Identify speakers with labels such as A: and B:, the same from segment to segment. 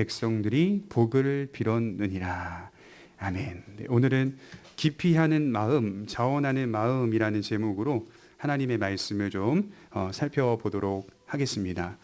A: 백성들이 복을 빌었느니라. 아멘. 네, 오늘은 기피하는 마음, 자원하는 마음이라는 제목으로 하나님의 말씀을 좀 살펴보도록 하겠습니다.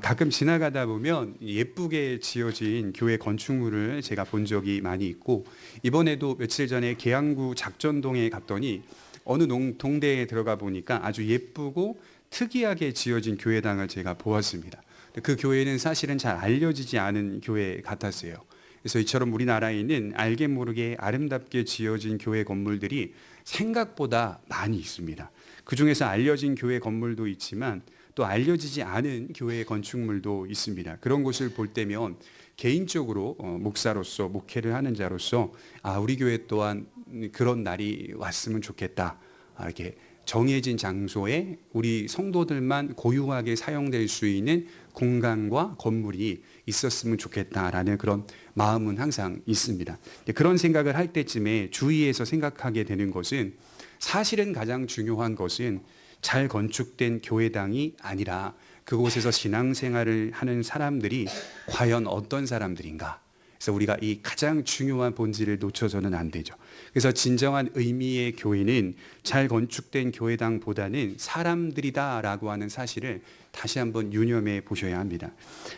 A: 가끔 지나가다 보면 예쁘게 지어진 교회 건축물을 제가 본 적이 많이 있고, 이번에도 며칠 전에 계양구 작전동에 갔더니 어느 동대에 들어가 보니까 아주 예쁘고 특이하게 지어진 교회당을 제가 보았습니다. 그 교회는 사실은 잘 알려지지 않은 교회 같았어요. 그래서 이처럼 우리나라에 있는 알게 모르게 아름답게 지어진 교회 건물들이 생각보다 많이 있습니다. 그 중에서 알려진 교회 건물도 있지만 또 알려지지 않은 교회 건축물도 있습니다. 그런 곳을 볼 때면 개인적으로 목사로서, 목회를 하는 자로서 우리 교회 또한 그런 날이 왔으면 좋겠다. 이렇게 정해진 장소에 우리 성도들만 고유하게 사용될 수 있는 공간과 건물이 있었으면 좋겠다라는 그런 마음은 항상 있습니다. 그런 생각을 할 때쯤에 주위에서 생각하게 되는 것은, 사실은 가장 중요한 것은 잘 건축된 교회당이 아니라 그곳에서 신앙생활을 하는 사람들이 과연 어떤 사람들인가. 그래서 우리가 이 가장 중요한 본질을 놓쳐서는 안 되죠. 그래서 진정한 의미의 교회는 잘 건축된 교회당보다는 사람들이다라고 하는 사실을 다시 한번 유념해 보셔야 합니다.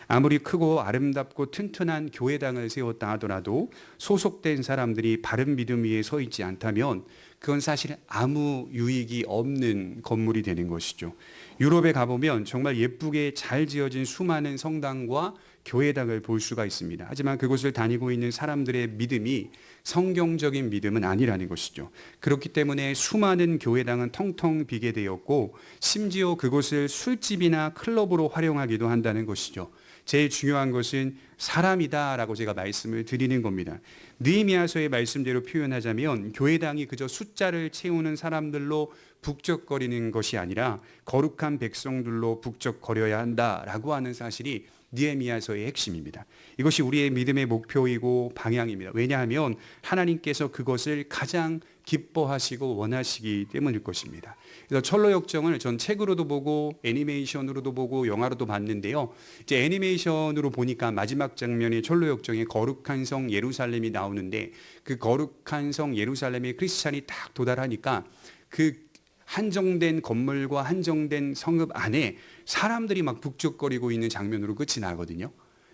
A: 아무리 크고 아름답고 튼튼한 교회당을 세웠다 하더라도 소속된 사람들이 바른 믿음 위에 서 있지 않다면 그건 사실 아무 유익이 없는 건물이 되는 것이죠. 유럽에 가보면 정말 예쁘게 잘 지어진 수많은 성당과 교회당을 볼 수가 있습니다. 하지만 그곳을 다니고 있는 사람들의 믿음이 성경적인 믿음은 아니라는 것이죠. 그렇기 때문에 수많은 교회당은 텅텅 비게 되었고, 심지어 그곳을 술집이나 클럽으로 활용하기도 한다는 것이죠. 제일 중요한 것은 사람이다라고 제가 말씀을 드리는 겁니다. 느헤미야서의 말씀대로 표현하자면 교회당이 그저 숫자를 채우는 사람들로 북적거리는 것이 아니라 거룩한 백성들로 북적거려야 한다라고 하는 사실이 느헤미야서의 핵심입니다. 이것이 우리의 믿음의 목표이고 방향입니다. 왜냐하면 하나님께서 그것을 가장 기뻐하시고 원하시기 때문일 것입니다. 그래서 철로역정을 전 책으로도 보고 애니메이션으로도 보고 영화로도 봤는데요. 이제 애니메이션으로 보니까 마지막 장면에 철로역정에 거룩한 성 예루살렘이 나오는데, 그 거룩한 성 예루살렘에 크리스찬이 딱 도달하니까 그 한정된 건물과 한정된 성읍 안에 사람들이 막 북적거리고 있는 장면으로 끝이 나거든요.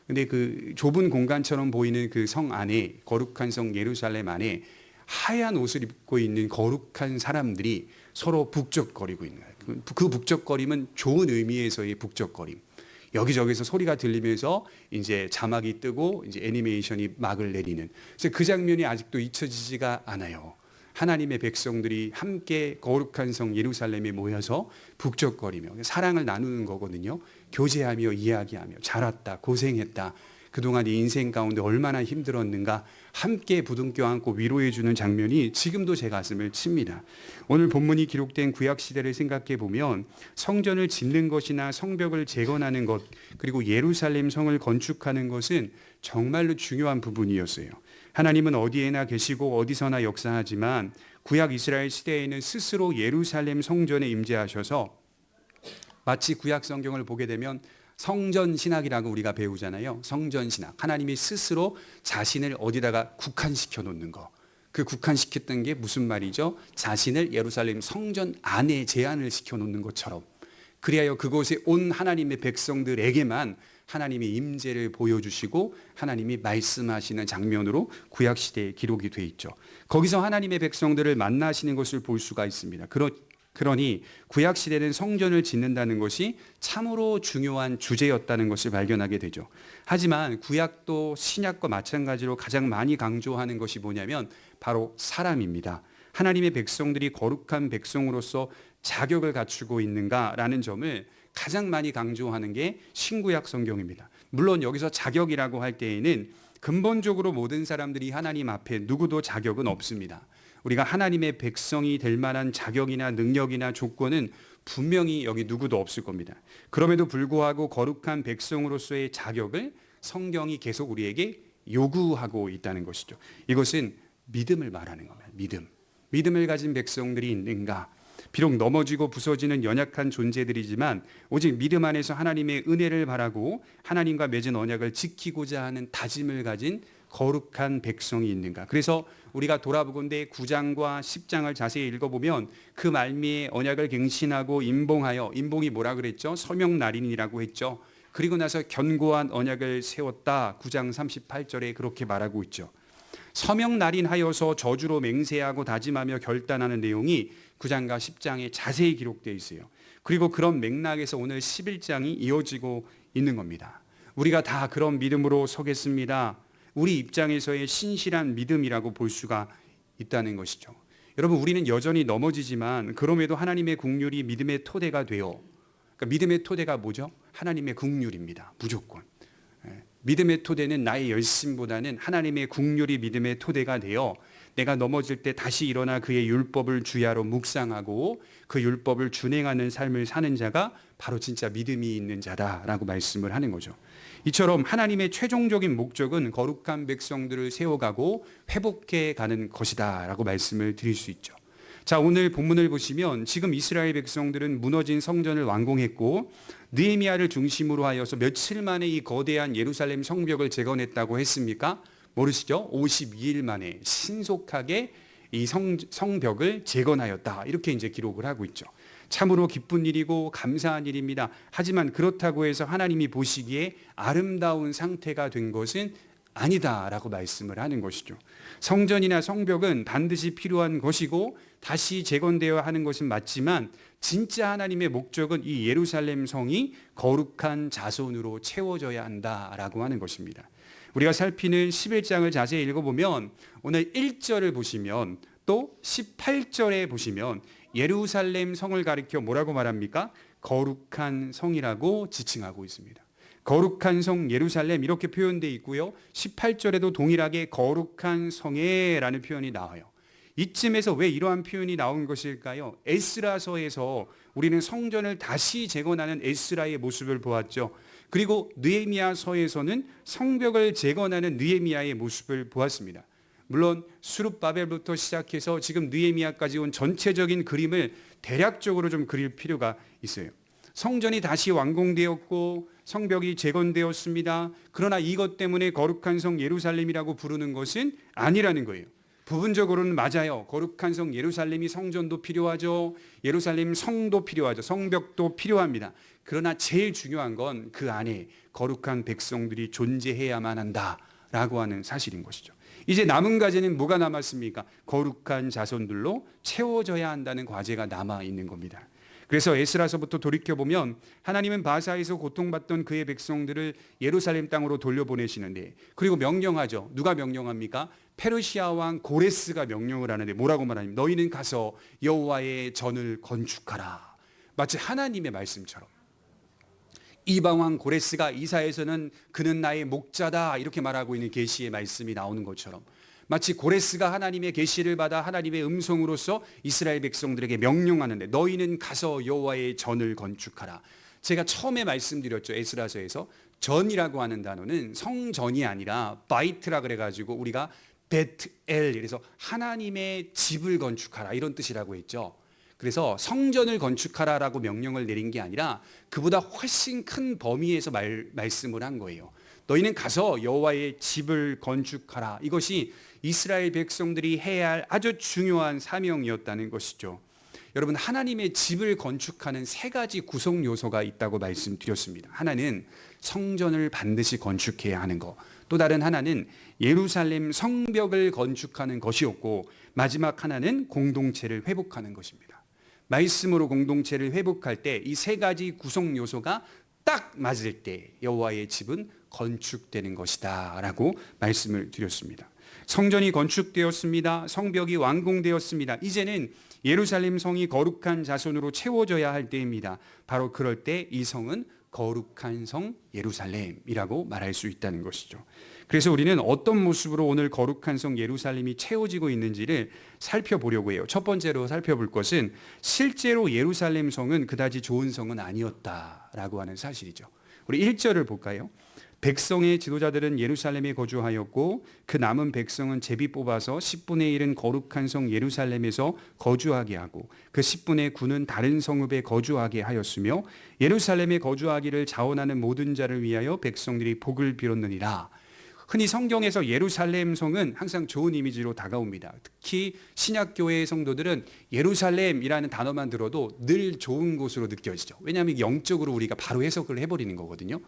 A: 근데 그 좁은 공간처럼 보이는 그 성 안에, 거룩한 성 예루살렘 안에 하얀 옷을 입고 있는 거룩한 사람들이 서로 북적거리고 있는 거예요. 그 북적거림은 좋은 의미에서의 북적거림. 여기저기서 소리가 들리면서 이제 자막이 뜨고 이제 애니메이션이 막을 내리는. 그래서 그 장면이 아직도 잊혀지지가 않아요. 하나님의 백성들이 함께 거룩한 성 예루살렘에 모여서 북적거리며 사랑을 나누는 거거든요. 교제하며 이야기하며 잘 왔다, 고생했다, 그동안 이 인생 가운데 얼마나 힘들었는가 함께 부둥켜 안고 위로해 주는 장면이 지금도 제 가슴을 칩니다. 오늘 본문이 기록된 구약시대를 생각해 보면 성전을 짓는 것이나 성벽을 재건하는 것, 그리고 예루살렘 성을 건축하는 것은 정말로 중요한 부분이었어요. 하나님은 어디에나 계시고 어디서나 역사하지만 구약 이스라엘 시대에는 스스로 예루살렘 성전에 임재하셔서, 마치 구약 성경을 보게 되면 성전 신학이라고 우리가 배우잖아요. 성전 신학. 하나님이 스스로 자신을 어디다가 국한시켜 놓는 거. 그 국한시켰던 게 무슨 말이죠? 자신을 예루살렘 성전 안에 제한을 시켜 놓는 것처럼. 그리하여 그곳에 온 하나님의 백성들에게만 하나님이 임재를 보여주시고 하나님이 말씀하시는 장면으로 구약시대에 기록이 돼 있죠. 거기서 하나님의 백성들을 만나시는 것을 볼 수가 있습니다. 그러니 구약시대는 성전을 짓는다는 것이 참으로 중요한 주제였다는 것을 발견하게 되죠. 하지만 구약도 신약과 마찬가지로 가장 많이 강조하는 것이 뭐냐면 바로 사람입니다. 하나님의 백성들이 거룩한 백성으로서 자격을 갖추고 있는가라는 점을 가장 많이 강조하는 게 신구약 성경입니다. 물론 여기서 자격이라고 할 때에는 근본적으로 모든 사람들이 하나님 앞에 누구도 자격은 없습니다. 우리가 하나님의 백성이 될 만한 자격이나 능력이나 조건은 분명히 여기 누구도 없을 겁니다. 그럼에도 불구하고 거룩한 백성으로서의 자격을 성경이 계속 우리에게 요구하고 있다는 것이죠. 이것은 믿음을 말하는 겁니다. 믿음을 가진 백성들이 있는가? 비록 넘어지고 부서지는 연약한 존재들이지만 오직 믿음 안에서 하나님의 은혜를 바라고 하나님과 맺은 언약을 지키고자 하는 다짐을 가진 거룩한 백성이 있는가. 그래서 우리가 돌아보건대 9장과 10장을 자세히 읽어보면 그 말미에 언약을 갱신하고 임봉하여, 임봉이 뭐라 그랬죠? 서명날인이라고 했죠. 그리고 나서 견고한 언약을 세웠다. 9장 38절에 그렇게 말하고 있죠. 서명날인하여서 저주로 맹세하고 다짐하며 결단하는 내용이 9장과 10장에 자세히 기록되어 있어요. 그리고 그런 맥락에서 오늘 11장이 이어지고 있는 겁니다. 우리가 다 그런 믿음으로 서겠습니다. 우리 입장에서의 신실한 믿음이라고 볼 수가 있다는 것이죠. 여러분, 우리는 여전히 넘어지지만 그럼에도 하나님의 긍휼이 믿음의 토대가 되어, 그러니까 믿음의 토대가 뭐죠? 하나님의 긍휼입니다. 무조건. 믿음의 토대는 나의 열심보다는 하나님의 긍휼이 믿음의 토대가 되어 내가 넘어질 때 다시 일어나 그의 율법을 주야로 묵상하고 그 율법을 준행하는 삶을 사는 자가 바로 진짜 믿음이 있는 자다라고 말씀을 하는 거죠. 이처럼 하나님의 최종적인 목적은 거룩한 백성들을 세워가고 회복해 가는 것이다 라고 말씀을 드릴 수 있죠. 자, 오늘 본문을 보시면 지금 이스라엘 백성들은 무너진 성전을 완공했고 느헤미야를 중심으로 하여서 며칠 만에 이 거대한 예루살렘 성벽을 재건했다고 했습니까? 모르시죠? 52일 만에 신속하게 이 성벽을 재건하였다. 이렇게 이제 기록을 하고 있죠. 참으로 기쁜 일이고 감사한 일입니다. 하지만 그렇다고 해서 하나님이 보시기에 아름다운 상태가 된 것은 아니다라고 말씀을 하는 것이죠. 성전이나 성벽은 반드시 필요한 것이고 다시 재건되어야 하는 것은 맞지만 진짜 하나님의 목적은 이 예루살렘 성이 거룩한 자손으로 채워져야 한다라고 하는 것입니다. 우리가 살피는 11장을 자세히 읽어보면 오늘 1절을 보시면 또 18절에 보시면 예루살렘 성을 가리켜 뭐라고 말합니까? 거룩한 성이라고 지칭하고 있습니다. 거룩한 성 예루살렘 이렇게 표현되어 있고요. 18절에도 동일하게 거룩한 성에라는 표현이 나와요. 이쯤에서 왜 이러한 표현이 나온 것일까요? 에스라서에서 우리는 성전을 다시 재건하는 에스라의 모습을 보았죠. 그리고 느헤미야서에서는 성벽을 재건하는 느헤미야의 모습을 보았습니다. 물론 수룹바벨부터 시작해서 지금 느헤미야까지 온 전체적인 그림을 대략적으로 좀 그릴 필요가 있어요. 성전이 다시 완공되었고 성벽이 재건되었습니다. 그러나 이것 때문에 거룩한 성 예루살렘이라고 부르는 것은 아니라는 거예요. 부분적으로는 맞아요. 거룩한 성 예루살렘이 성전도 필요하죠. 예루살렘 성도 필요하죠. 성벽도 필요합니다. 그러나 제일 중요한 건 그 안에 거룩한 백성들이 존재해야만 한다라고 하는 사실인 것이죠. 이제 남은 과제는 뭐가 남았습니까? 거룩한 자손들로 채워져야 한다는 과제가 남아 있는 겁니다. 그래서 에스라서부터 돌이켜보면 하나님은 바사에서 고통받던 그의 백성들을 예루살렘 땅으로 돌려보내시는데, 그리고 명령하죠. 누가 명령합니까? 페르시아 왕 고레스가 명령을 하는데 뭐라고 말하냐면 너희는 가서 여호와의 전을 건축하라. 마치 하나님의 말씀처럼. 이방 왕 고레스가 이사야에서는 그는 나의 목자다 이렇게 말하고 있는 계시의 말씀이 나오는 것처럼 마치 고레스가 하나님의 계시를 받아 하나님의 음성으로서 이스라엘 백성들에게 명령하는데 너희는 가서 여호와의 전을 건축하라. 제가 처음에 말씀드렸죠. 에스라서에서 전이라고 하는 단어는 성전이 아니라 바이트라 그래가지고 우리가 베트엘, 그래서 하나님의 집을 건축하라 이런 뜻이라고 했죠. 그래서 성전을 건축하라라고 명령을 내린 게 아니라 그보다 훨씬 큰 범위에서 말씀을 한 거예요. 너희는 가서 여호와의 집을 건축하라. 이것이 이스라엘 백성들이 해야 할 아주 중요한 사명이었다는 것이죠. 여러분, 하나님의 집을 건축하는 세 가지 구성 요소가 있다고 말씀드렸습니다. 하나는 성전을 반드시 건축해야 하는 것, 또 다른 하나는 예루살렘 성벽을 건축하는 것이었고, 마지막 하나는 공동체를 회복하는 것입니다. 말씀으로 공동체를 회복할 때 이 세 가지 구성 요소가 딱 맞을 때 여호와의 집은 건축되는 것이다 라고 말씀을 드렸습니다. 성전이 건축되었습니다. 성벽이 완공되었습니다. 이제는 예루살렘 성이 거룩한 자손으로 채워져야 할 때입니다. 바로 그럴 때 이 성은 거룩한 성 예루살렘이라고 말할 수 있다는 것이죠. 그래서 우리는 어떤 모습으로 오늘 거룩한 성 예루살렘이 채워지고 있는지를 살펴보려고 해요. 첫 번째로 살펴볼 것은 실제로 예루살렘 성은 그다지 좋은 성은 아니었다라고 하는 사실이죠. 우리 1절을 볼까요? 백성의 지도자들은 예루살렘에 거주하였고 그 남은 백성은 제비 뽑아서 10분의 1은 거룩한 성 예루살렘에서 거주하게 하고 그 10분의 9는 다른 성읍에 거주하게 하였으며 예루살렘에 거주하기를 자원하는 모든 자를 위하여 백성들이 복을 빌었느니라. 흔히 성경에서 예루살렘 성은 항상 좋은 이미지로 다가옵니다. 특히 신약교회의 성도들은 예루살렘이라는 단어만 들어도 늘 좋은 곳으로 느껴지죠. 왜냐하면 영적으로 우리가 바로 해석을 해버리는 거거든요.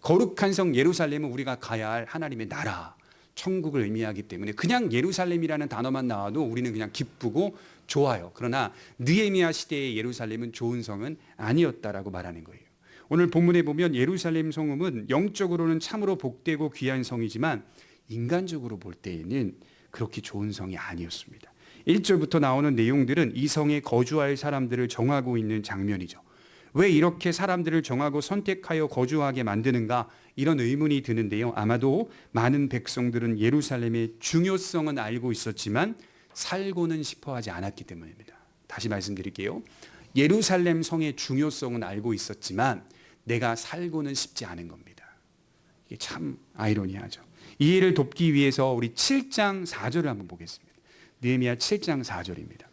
A: 거룩한 성 예루살렘은 우리가 가야 할 하나님의 나라, 천국을 의미하기 때문에 그냥 예루살렘이라는 단어만 나와도 우리는 그냥 기쁘고 좋아요. 그러나 느헤미야 시대의 예루살렘은 좋은 성은 아니었다라고 말하는 거예요. 오늘 본문에 보면 예루살렘 성읍은 영적으로는 참으로 복되고 귀한 성이지만 인간적으로 볼 때에는 그렇게 좋은 성이 아니었습니다. 1절부터 나오는 내용들은 이 성에 거주할 사람들을 정하고 있는 장면이죠. 왜 이렇게 사람들을 정하고 선택하여 거주하게 만드는가, 이런 의문이 드는데요. 아마도 많은 백성들은 예루살렘의 중요성은 알고 있었지만 살고는 싶어하지 않았기 때문입니다. 다시 말씀드릴게요. 예루살렘 성의 중요성은 알고 있었지만 내가 살고는 싶지 않은 겁니다. 이게 참 아이러니하죠. 이해를 돕기 위해서 우리 7장 4절을 한번 보겠습니다. 느헤미야 7장 4절입니다.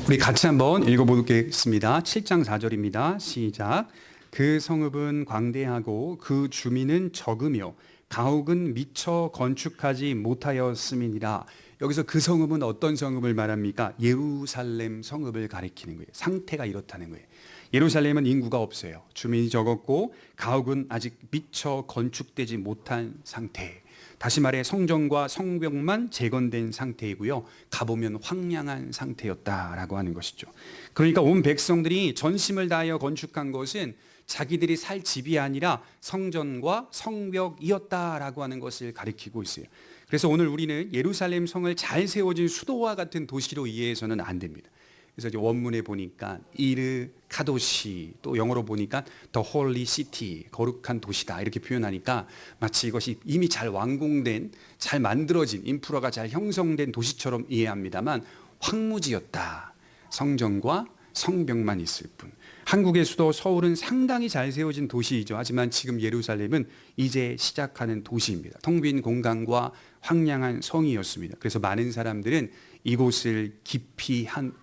A: 우리 같이 한번 읽어보겠습니다. 7장 4절입니다. 시작. 그 성읍은 광대하고 그 주민은 적으며 가옥은 미처 건축하지 못하였음이니라. 여기서 그 성읍은 어떤 성읍을 말합니까? 예루살렘 성읍을 가리키는 거예요. 상태가 이렇다는 거예요. 예루살렘은 인구가 없어요. 주민이 적었고 가옥은 아직 미처 건축되지 못한 상태. 다시 말해 성전과 성벽만 재건된 상태이고요. 가보면 황량한 상태였다라고 하는 것이죠. 그러니까 온 백성들이 전심을 다하여 건축한 것은 자기들이 살 집이 아니라 성전과 성벽이었다라고 하는 것을 가리키고 있어요. 그래서 오늘 우리는 예루살렘 성을 잘 세워진 수도와 같은 도시로 이해해서는 안 됩니다. 그래서 이제 원문에 보니까 이르 카도시, 또 영어로 보니까 The Holy City, 거룩한 도시다 이렇게 표현하니까 마치 이것이 이미 잘 완공된, 잘 만들어진, 인프라가 잘 형성된 도시처럼 이해합니다만 황무지였다. 성전과 성벽만 있을 뿐. 한국의 수도 서울은 상당히 잘 세워진 도시이죠. 하지만 지금 예루살렘은 이제 시작하는 도시입니다. 텅 빈 공간과 황량한 성이었습니다. 그래서 많은 사람들은 이곳을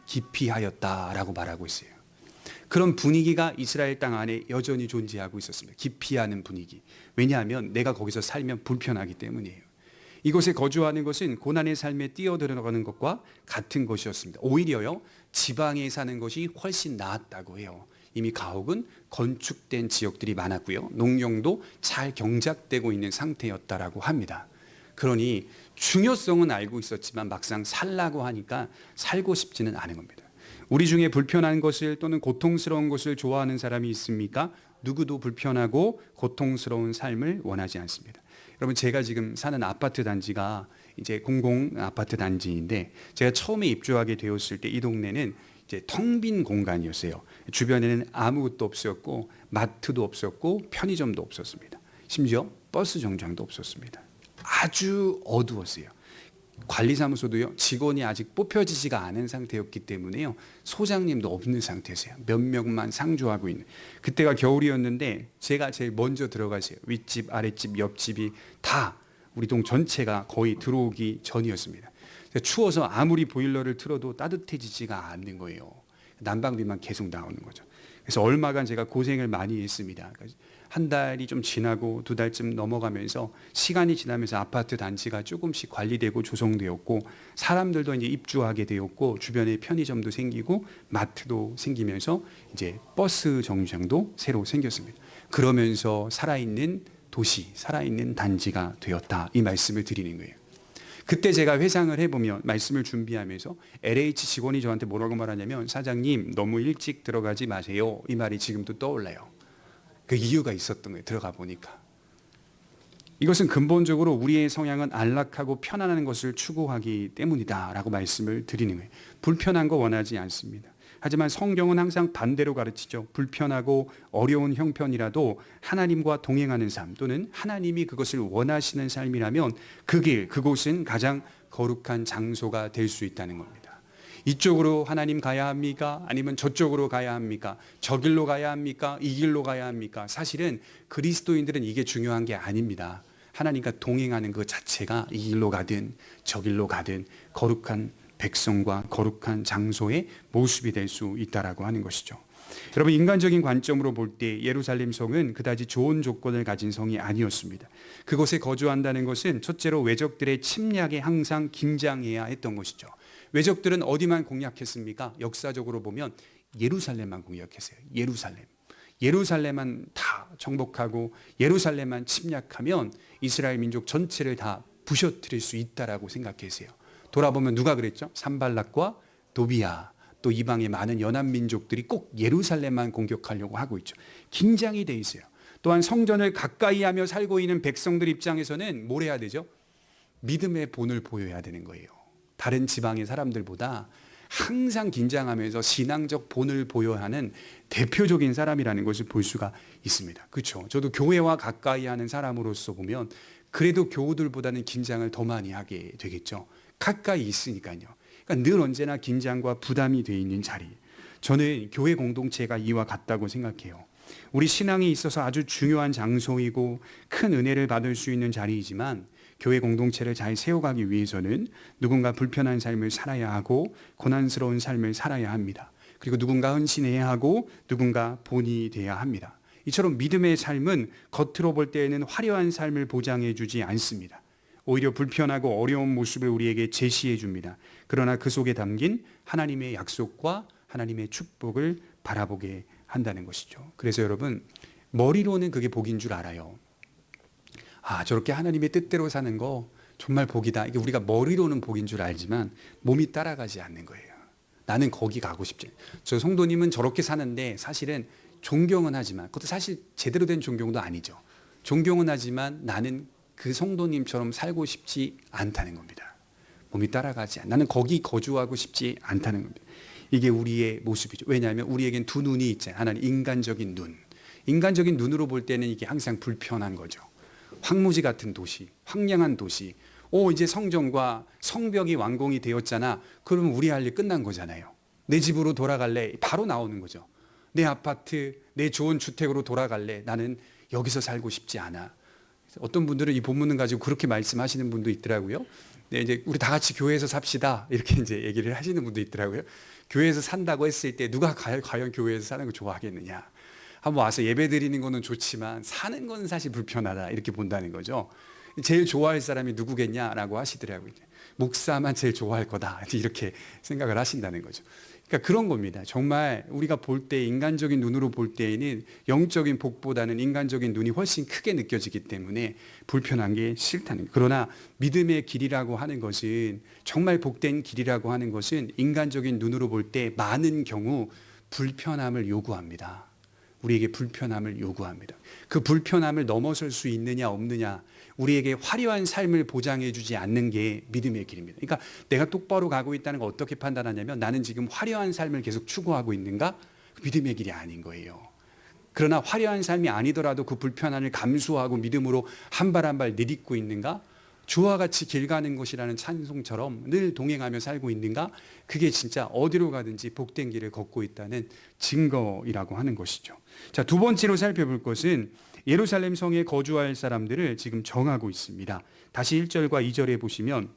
A: 기피하였다라고 말하고 있어요. 그런 분위기가 이스라엘 땅 안에 여전히 존재하고 있었습니다. 기피하는 분위기. 왜냐하면 내가 거기서 살면 불편하기 때문이에요. 이곳에 거주하는 것은 고난의 삶에 뛰어들어가는 것과 같은 것이었습니다. 오히려요, 지방에 사는 것이 훨씬 나았다고 해요. 이미 가옥은 건축된 지역들이 많았고요. 농경도 잘 경작되고 있는 상태였다라고 합니다. 그러니 중요성은 알고 있었지만 막상 살라고 하니까 살고 싶지는 않은 겁니다. 우리 중에 불편한 것을 또는 고통스러운 것을 좋아하는 사람이 있습니까? 누구도 불편하고 고통스러운 삶을 원하지 않습니다. 여러분, 제가 지금 사는 아파트 단지가 이제 공공 아파트 단지인데 제가 처음에 입주하게 되었을 때 이 동네는 이제 텅 빈 공간이었어요. 주변에는 아무것도 없었고 마트도 없었고 편의점도 없었습니다. 심지어 버스 정류장도 없었습니다. 아주 어두웠어요. 관리사무소도요, 직원이 아직 뽑혀지지가 않은 상태였기 때문에요, 소장님도 없는 상태였어요. 몇 명만 상주하고 있는. 그때가 겨울이었는데 제가 제일 먼저 들어가세요. 윗집, 아랫집, 옆집이 다 우리 동 전체가 거의 들어오기 전이었습니다. 추워서 아무리 보일러를 틀어도 따뜻해지지가 않는 거예요. 난방비만 계속 나오는 거죠. 그래서 얼마간 제가 고생을 많이 했습니다. 한 달이 좀 지나고 두 달쯤 넘어가면서 시간이 지나면서 아파트 단지가 조금씩 관리되고 조성되었고 사람들도 이제 입주하게 되었고 주변에 편의점도 생기고 마트도 생기면서 이제 버스 정류장도 새로 생겼습니다. 그러면서 살아있는 도시, 살아있는 단지가 되었다, 이 말씀을 드리는 거예요. 그때 제가 회상을 해보면, 말씀을 준비하면서 LH 직원이 저한테 뭐라고 말하냐면, 사장님 너무 일찍 들어가지 마세요, 이 말이 지금도 떠올라요. 그 이유가 있었던 거예요. 들어가 보니까 이것은 근본적으로 우리의 성향은 안락하고 편안한 것을 추구하기 때문이다 라고 말씀을 드리는 거예요. 불편한 거 원하지 않습니다. 하지만 성경은 항상 반대로 가르치죠. 불편하고 어려운 형편이라도 하나님과 동행하는 삶, 또는 하나님이 그것을 원하시는 삶이라면 그 길, 그곳은 가장 거룩한 장소가 될 수 있다는 겁니다. 이쪽으로 하나님 가야 합니까? 아니면 저쪽으로 가야 합니까? 저 길로 가야 합니까? 이 길로 가야 합니까? 사실은 그리스도인들은 이게 중요한 게 아닙니다. 하나님과 동행하는 그 자체가 이 길로 가든 저 길로 가든 거룩한 백성과 거룩한 장소의 모습이 될 수 있다라고 하는 것이죠. 여러분, 인간적인 관점으로 볼 때 예루살렘 성은 그다지 좋은 조건을 가진 성이 아니었습니다. 그곳에 거주한다는 것은 첫째로 외적들의 침략에 항상 긴장해야 했던 것이죠. 외적들은 어디만 공략했습니까? 역사적으로 보면 예루살렘만 공략했어요. 예루살렘만 다 정복하고 예루살렘만 침략하면 이스라엘 민족 전체를 다 부셔뜨릴 수 있다라고 생각했어요. 돌아보면 누가 그랬죠? 산발락과 도비야, 또 이방의 많은 연합 민족들이 꼭 예루살렘만 공격하려고 하고 있죠. 긴장이 돼 있어요. 또한 성전을 가까이 하며 살고 있는 백성들 입장에서는 뭘 해야 되죠? 믿음의 본을 보여야 되는 거예요. 다른 지방의 사람들보다 항상 긴장하면서 신앙적 본을 보여야 하는 대표적인 사람이라는 것을 볼 수가 있습니다. 그렇죠? 저도 교회와 가까이 하는 사람으로서 보면 그래도 교우들보다는 긴장을 더 많이 하게 되겠죠. 가까이 있으니까요. 그러니까 늘 언제나 긴장과 부담이 돼 있는 자리. 저는 교회 공동체가 이와 같다고 생각해요. 우리 신앙에 있어서 아주 중요한 장소이고 큰 은혜를 받을 수 있는 자리이지만 교회 공동체를 잘 세워가기 위해서는 누군가 불편한 삶을 살아야 하고 고난스러운 삶을 살아야 합니다. 그리고 누군가 헌신해야 하고 누군가 본이 돼야 합니다. 이처럼 믿음의 삶은 겉으로 볼 때에는 화려한 삶을 보장해 주지 않습니다. 오히려 불편하고 어려운 모습을 우리에게 제시해 줍니다. 그러나 그 속에 담긴 하나님의 약속과 하나님의 축복을 바라보게 한다는 것이죠. 그래서 여러분, 머리로는 그게 복인 줄 알아요. 아, 저렇게 하나님의 뜻대로 사는 거 정말 복이다. 이게 우리가 머리로는 복인 줄 알지만 몸이 따라가지 않는 거예요. 나는 거기 가고 싶지. 저 성도님은 저렇게 사는데 사실은 존경은 하지만, 그것도 사실 제대로 된 존경도 아니죠. 존경은 하지만 나는 그 성도님처럼 살고 싶지 않다는 겁니다. 몸이 따라가지 않아. 나는 거기 거주하고 싶지 않다는 겁니다. 이게 우리의 모습이죠. 왜냐하면 우리에겐 두 눈이 있잖아요. 하나는 인간적인 눈. 인간적인 눈으로 볼 때는 이게 항상 불편한 거죠. 황무지 같은 도시, 황량한 도시. 이제 성전과 성벽이 완공이 되었잖아. 그러면 우리 할 일 끝난 거잖아요. 내 집으로 돌아갈래? 바로 나오는 거죠. 내 아파트, 내 좋은 주택으로 돌아갈래? 나는 여기서 살고 싶지 않아. 어떤 분들은 이 본문을 가지고 그렇게 말씀하시는 분도 있더라고요. 네, 이제 우리 다 같이 교회에서 삽시다. 이렇게 이제 얘기를 하시는 분도 있더라고요. 교회에서 산다고 했을 때 누가 과연 교회에서 사는 거 좋아하겠느냐. 한번 와서 예배 드리는 거는 좋지만 사는 건 사실 불편하다. 이렇게 본다는 거죠. 제일 좋아할 사람이 누구겠냐라고 하시더라고요. 목사만 제일 좋아할 거다. 이렇게 생각을 하신다는 거죠. 그러니까 그런 겁니다. 정말 우리가 볼 때, 인간적인 눈으로 볼 때에는 영적인 복보다는 인간적인 눈이 훨씬 크게 느껴지기 때문에 불편한 게 싫다는 거예요. 그러나 믿음의 길이라고 하는 것은, 정말 복된 길이라고 하는 것은 인간적인 눈으로 볼 때 많은 경우 불편함을 요구합니다. 우리에게 불편함을 요구합니다. 그 불편함을 넘어설 수 있느냐 없느냐, 우리에게 화려한 삶을 보장해 주지 않는 게 믿음의 길입니다. 그러니까 내가 똑바로 가고 있다는 걸 어떻게 판단하냐면, 나는 지금 화려한 삶을 계속 추구하고 있는가? 믿음의 길이 아닌 거예요. 그러나 화려한 삶이 아니더라도 그 불편함을 감수하고 믿음으로 한 발 한 발 내딛고 있는가? 주와 같이 길 가는 것이라는 찬송처럼 늘 동행하며 살고 있는가? 그게 진짜 어디로 가든지 복된 길을 걷고 있다는 증거이라고 하는 것이죠. 자, 두 번째로 살펴볼 것은 예루살렘 성에 거주할 사람들을 지금 정하고 있습니다. 다시 1절과 2절에 보시면,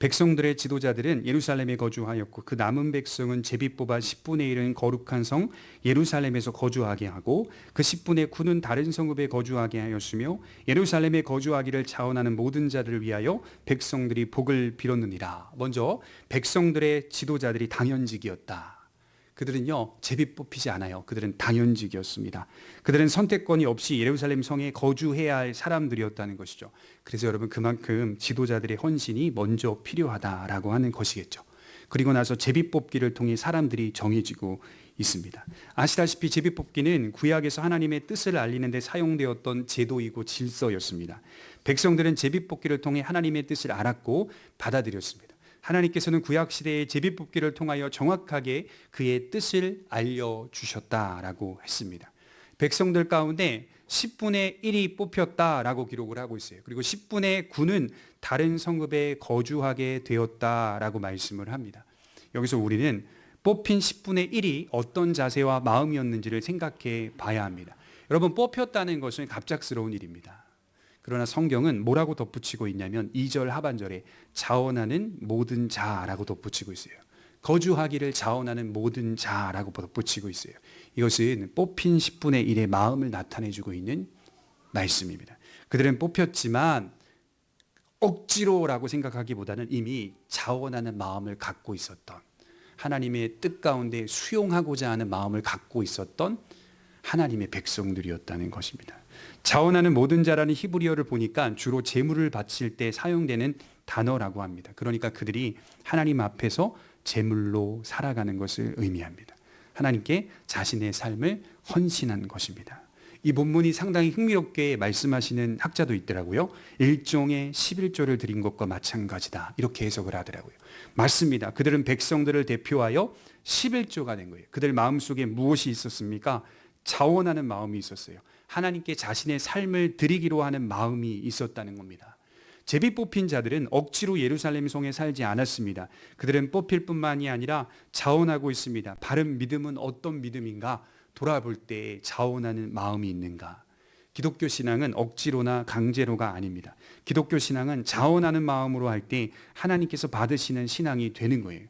A: 백성들의 지도자들은 예루살렘에 거주하였고 그 남은 백성은 제비 뽑아 10분의 1은 거룩한 성 예루살렘에서 거주하게 하고 그 10분의 9는 다른 성읍에 거주하게 하였으며 예루살렘에 거주하기를 자원하는 모든 자들을 위하여 백성들이 복을 빌었느니라. 먼저 백성들의 지도자들이 당연직이었다. 그들은요, 제비 뽑히지 않아요. 그들은 당연직이었습니다. 그들은 선택권이 없이 예루살렘 성에 거주해야 할 사람들이었다는 것이죠. 그래서 여러분, 그만큼 지도자들의 헌신이 먼저 필요하다라고 하는 것이겠죠. 그리고 나서 제비 뽑기를 통해 사람들이 정해지고 있습니다. 아시다시피 제비 뽑기는 구약에서 하나님의 뜻을 알리는 데 사용되었던 제도이고 질서였습니다. 백성들은 제비 뽑기를 통해 하나님의 뜻을 알았고 받아들였습니다. 하나님께서는 구약시대의 제비뽑기를 통하여 정확하게 그의 뜻을 알려주셨다라고 했습니다. 백성들 가운데 10분의 1이 뽑혔다라고 기록을 하고 있어요. 그리고 10분의 9는 다른 성읍에 거주하게 되었다라고 말씀을 합니다. 여기서 우리는 뽑힌 10분의 1이 어떤 자세와 마음이었는지를 생각해 봐야 합니다. 여러분, 뽑혔다는 것은 갑작스러운 일입니다. 그러나 성경은 뭐라고 덧붙이고 있냐면 2절 하반절에 자원하는 모든 자라고 덧붙이고 있어요. 거주하기를 자원하는 모든 자라고 덧붙이고 있어요. 이것은 뽑힌 10분의 1의 마음을 나타내주고 있는 말씀입니다. 그들은 뽑혔지만 억지로라고 생각하기보다는 이미 자원하는 마음을 갖고 있었던, 하나님의 뜻 가운데 수용하고자 하는 마음을 갖고 있었던 하나님의 백성들이었다는 것입니다. 자원하는 모든 자라는 히브리어를 보니까 주로 제물을 바칠 때 사용되는 단어라고 합니다. 그러니까 그들이 하나님 앞에서 제물로 살아가는 것을 의미합니다. 하나님께 자신의 삶을 헌신한 것입니다. 이 본문이 상당히 흥미롭게 말씀하시는 학자도 있더라고요. 일종의 11조를 드린 것과 마찬가지다, 이렇게 해석을 하더라고요. 맞습니다. 그들은 백성들을 대표하여 11조가 된 거예요. 그들 마음속에 무엇이 있었습니까? 자원하는 마음이 있었어요. 하나님께 자신의 삶을 드리기로 하는 마음이 있었다는 겁니다. 제비 뽑힌 자들은 억지로 예루살렘 성에 살지 않았습니다. 그들은 뽑힐 뿐만이 아니라 자원하고 있습니다. 바른 믿음은 어떤 믿음인가? 돌아볼 때 자원하는 마음이 있는가? 기독교 신앙은 억지로나 강제로가 아닙니다. 기독교 신앙은 자원하는 마음으로 할 때 하나님께서 받으시는 신앙이 되는 거예요.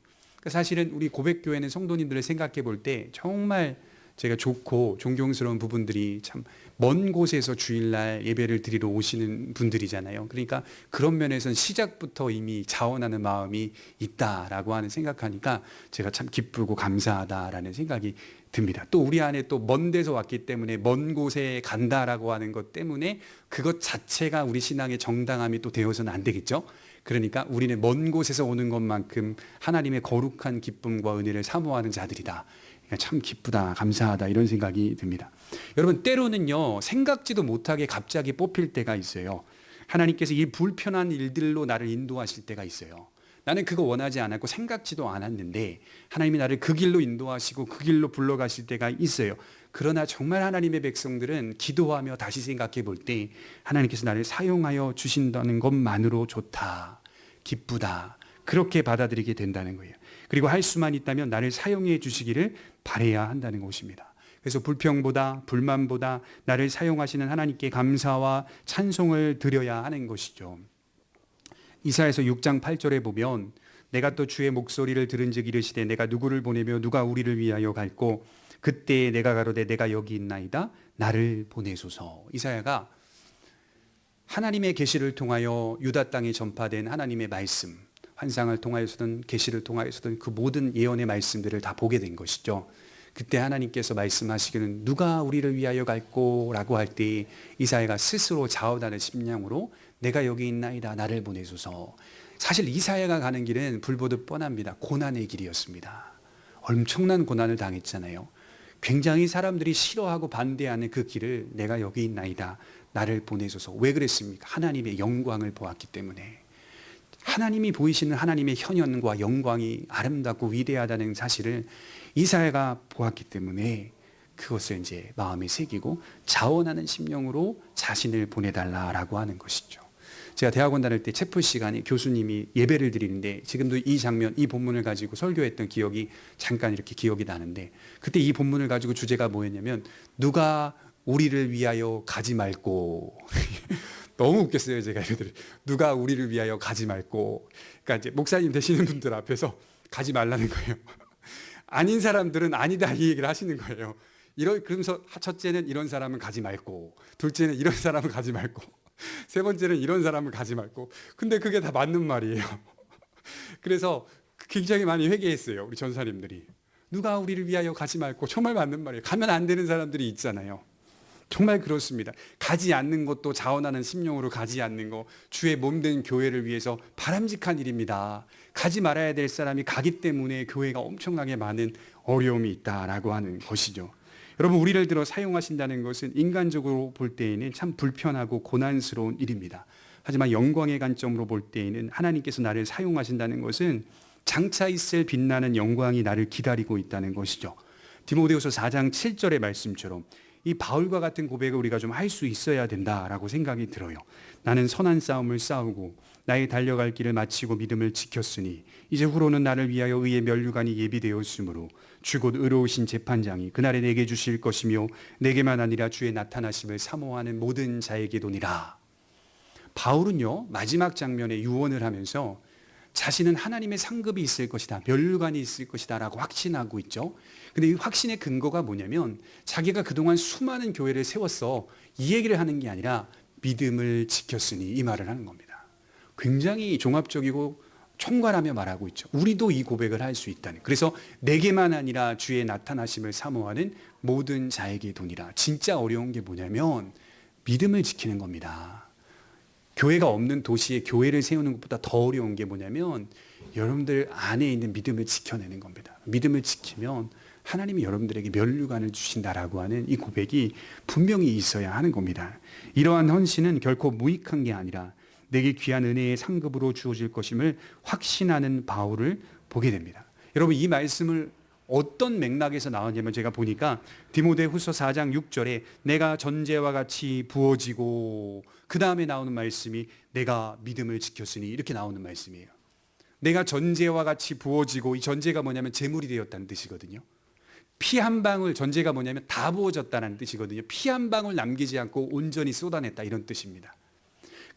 A: 사실은 우리 고백교회는 성도님들을 생각해 볼 때 정말 제가 좋고 존경스러운 부분들이 참 먼 곳에서 주일날 예배를 드리러 오시는 분들이잖아요. 그러니까 그런 면에서는 시작부터 이미 자원하는 마음이 있다라고 하는 생각하니까 제가 참 기쁘고 감사하다라는 생각이 듭니다. 또 우리 안에 또 먼 데서 왔기 때문에 먼 곳에 간다라고 하는 것 때문에 그것 자체가 우리 신앙의 정당함이 또 되어서는 안 되겠죠. 그러니까 우리는 먼 곳에서 오는 것만큼 하나님의 거룩한 기쁨과 은혜를 사모하는 자들이다. 참 기쁘다, 감사하다, 이런 생각이 듭니다. 여러분, 때로는요, 생각지도 못하게 갑자기 뽑힐 때가 있어요. 하나님께서 이 불편한 일들로 나를 인도하실 때가 있어요. 나는 그거 원하지 않았고 생각지도 않았는데 하나님이 나를 그 길로 인도하시고 그 길로 불러가실 때가 있어요. 그러나 정말 하나님의 백성들은 기도하며 다시 생각해 볼 때 하나님께서 나를 사용하여 주신다는 것만으로 좋다, 기쁘다, 그렇게 받아들이게 된다는 거예요. 그리고 할 수만 있다면 나를 사용해 주시기를 바라야 한다는 것입니다. 그래서 불평보다 불만보다 나를 사용하시는 하나님께 감사와 찬송을 드려야 하는 것이죠. 이사야서 6장 8절에 보면 내가 또 주의 목소리를 들은즉 이르시되 내가 누구를 보내며 누가 우리를 위하여 갈고 그때 내가 가로되 내가 여기 있나이다 나를 보내소서. 이사야가 하나님의 계시를 통하여 유다 땅에 전파된 하나님의 말씀, 환상을 통하여서든 계시를 통하여서든 그 모든 예언의 말씀들을 다 보게 된 것이죠. 그때 하나님께서 말씀하시기는 누가 우리를 위하여 갈고 라고 할 때 이사야가 스스로 자원하는 심령으로 내가 여기 있나이다 나를 보내소서. 사실 이사야가 가는 길은 불보듯 뻔합니다. 고난의 길이었습니다. 엄청난 고난을 당했잖아요. 굉장히 사람들이 싫어하고 반대하는 그 길을 내가 여기 있나이다 나를 보내소서. 왜 그랬습니까? 하나님의 영광을 보았기 때문에. 하나님이 보이시는 하나님의 현현과 영광이 아름답고 위대하다는 사실을 이사야가 보았기 때문에 그것을 이제 마음에 새기고 자원하는 심령으로 자신을 보내달라라고 하는 것이죠. 제가 대학원 다닐 때 체프 시간에 교수님이 예배를 드리는데 지금도 이 장면, 이 본문을 가지고 설교했던 기억이 잠깐 이렇게 기억이 나는데 그때 이 본문을 가지고 주제가 뭐였냐면 누가 우리를 위하여 가지 말고 너무 웃겼어요. 제가 누가 우리를 위하여 가지 말고, 그러니까 이제 목사님 되시는 분들 앞에서 가지 말라는 거예요. 아닌 사람들은 아니다 이 얘기를 하시는 거예요. 그러면서 첫째는 이런 사람은 가지 말고, 둘째는 이런 사람은 가지 말고, 세 번째는 이런 사람은 가지 말고. 근데 그게 다 맞는 말이에요. 그래서 굉장히 많이 회개했어요. 우리 전사님들이. 누가 우리를 위하여 가지 말고, 정말 맞는 말이에요. 가면 안 되는 사람들이 있잖아요. 정말 그렇습니다. 가지 않는 것도 자원하는 심령으로 가지 않는 것, 주의 몸된 교회를 위해서 바람직한 일입니다. 가지 말아야 될 사람이 가기 때문에 교회가 엄청나게 많은 어려움이 있다라고 하는 것이죠. 여러분, 우리를 들어 사용하신다는 것은 인간적으로 볼 때에는 참 불편하고 고난스러운 일입니다. 하지만 영광의 관점으로 볼 때에는 하나님께서 나를 사용하신다는 것은 장차 있을 빛나는 영광이 나를 기다리고 있다는 것이죠. 디모데후서 4장 7절의 말씀처럼 이 바울과 같은 고백을 우리가 좀 할 수 있어야 된다라고 생각이 들어요. 나는 선한 싸움을 싸우고 나의 달려갈 길을 마치고 믿음을 지켰으니 이제 후로는 나를 위하여 의의 면류관이 예비되었으므로 주 곧 의로우신 재판장이 그날에 내게 주실 것이며 내게만 아니라 주의 나타나심을 사모하는 모든 자에게도니라. 바울은요, 마지막 장면에 유언을 하면서 자신은 하나님의 상급이 있을 것이다, 면류관이 있을 것이다 라고 확신하고 있죠. 근데 이 확신의 근거가 뭐냐면 자기가 그동안 수많은 교회를 세웠어, 이 얘기를 하는 게 아니라 믿음을 지켰으니, 이 말을 하는 겁니다. 굉장히 종합적이고 총괄하며 말하고 있죠. 우리도 이 고백을 할 수 있다는. 그래서 내게만 아니라 주의 나타나심을 사모하는 모든 자에게도니라. 진짜 어려운 게 뭐냐면 믿음을 지키는 겁니다. 교회가 없는 도시에 교회를 세우는 것보다 더 어려운 게 뭐냐면 여러분들 안에 있는 믿음을 지켜내는 겁니다. 믿음을 지키면 하나님이 여러분들에게 면류관을 주신다라고 하는 이 고백이 분명히 있어야 하는 겁니다. 이러한 헌신은 결코 무익한 게 아니라 내게 귀한 은혜의 상급으로 주어질 것임을 확신하는 바울을 보게 됩니다. 여러분, 이 말씀을 어떤 맥락에서 나왔냐면 제가 보니까 디모데후서 4장 6절에 내가 전제와 같이 부어지고, 그 다음에 나오는 말씀이 내가 믿음을 지켰으니, 이렇게 나오는 말씀이에요. 내가 전제와 같이 부어지고, 이 전제가 뭐냐면 제물이 되었다는 뜻이거든요. 피 한 방울, 전제가 뭐냐면 다 부어졌다는 뜻이거든요. 피 한 방울 남기지 않고 온전히 쏟아냈다, 이런 뜻입니다.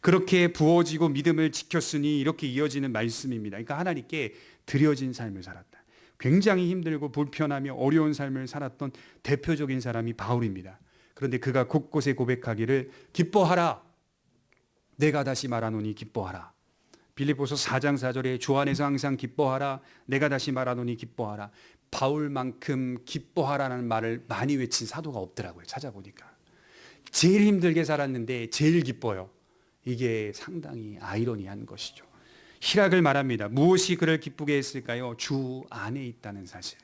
A: 그렇게 부어지고 믿음을 지켰으니, 이렇게 이어지는 말씀입니다. 그러니까 하나님께 드려진 삶을 살았다. 굉장히 힘들고 불편하며 어려운 삶을 살았던 대표적인 사람이 바울입니다. 그런데 그가 곳곳에 고백하기를 기뻐하라, 내가 다시 말하노니 기뻐하라. 빌립보서 4장 4절에 주 안에서 항상 기뻐하라, 내가 다시 말하노니 기뻐하라. 바울만큼 기뻐하라는 말을 많이 외친 사도가 없더라고요. 찾아보니까 제일 힘들게 살았는데 제일 기뻐요. 이게 상당히 아이러니한 것이죠. 희락을 말합니다. 무엇이 그를 기쁘게 했을까요? 주 안에 있다는 사실.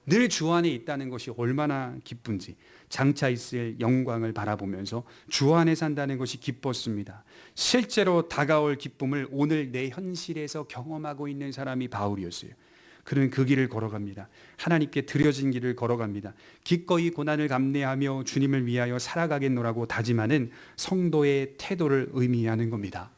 A: 늘 주 안에 있다는 것이 얼마나 기쁜지, 장차 있을 영광을 바라보면서 주 안에 산다는 것이 기뻤습니다. 실제로 다가올 기쁨을 오늘 내 현실에서 경험하고 있는 사람이 바울이었어요. 그는 그 길을 걸어갑니다. 하나님께 드려진 길을 걸어갑니다. 기꺼이 고난을 감내하며 주님을 위하여 살아가겠노라고 다짐하는 성도의 태도를 의미하는 겁니다.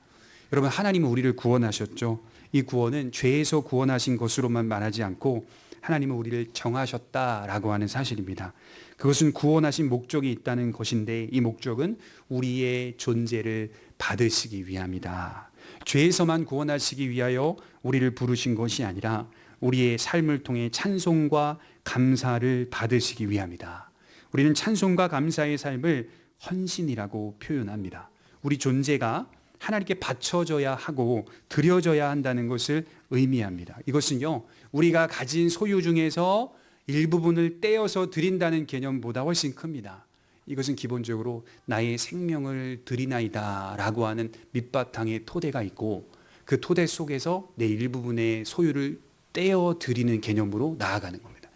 A: 여러분, 하나님은 우리를 구원하셨죠. 이 구원은 죄에서 구원하신 것으로만 말하지 않고 하나님은 우리를 정하셨다라고 하는 사실입니다. 그것은 구원하신 목적이 있다는 것인데, 이 목적은 우리의 존재를 받으시기 위함이다. 죄에서만 구원하시기 위하여 우리를 부르신 것이 아니라 우리의 삶을 통해 찬송과 감사를 받으시기 위함이다. 우리는 찬송과 감사의 삶을 헌신이라고 표현합니다. 우리 존재가 하나님께 바쳐져야 하고 드려져야 한다는 것을 의미합니다. 이것은요, 우리가 가진 소유 중에서 일부분을 떼어서 드린다는 개념보다 훨씬 큽니다. 이것은 기본적으로 나의 생명을 드리나이다 라고 하는 밑바탕의 토대가 있고, 그 토대 속에서 내 일부분의 소유를 떼어 드리는 개념으로 나아가는 겁니다.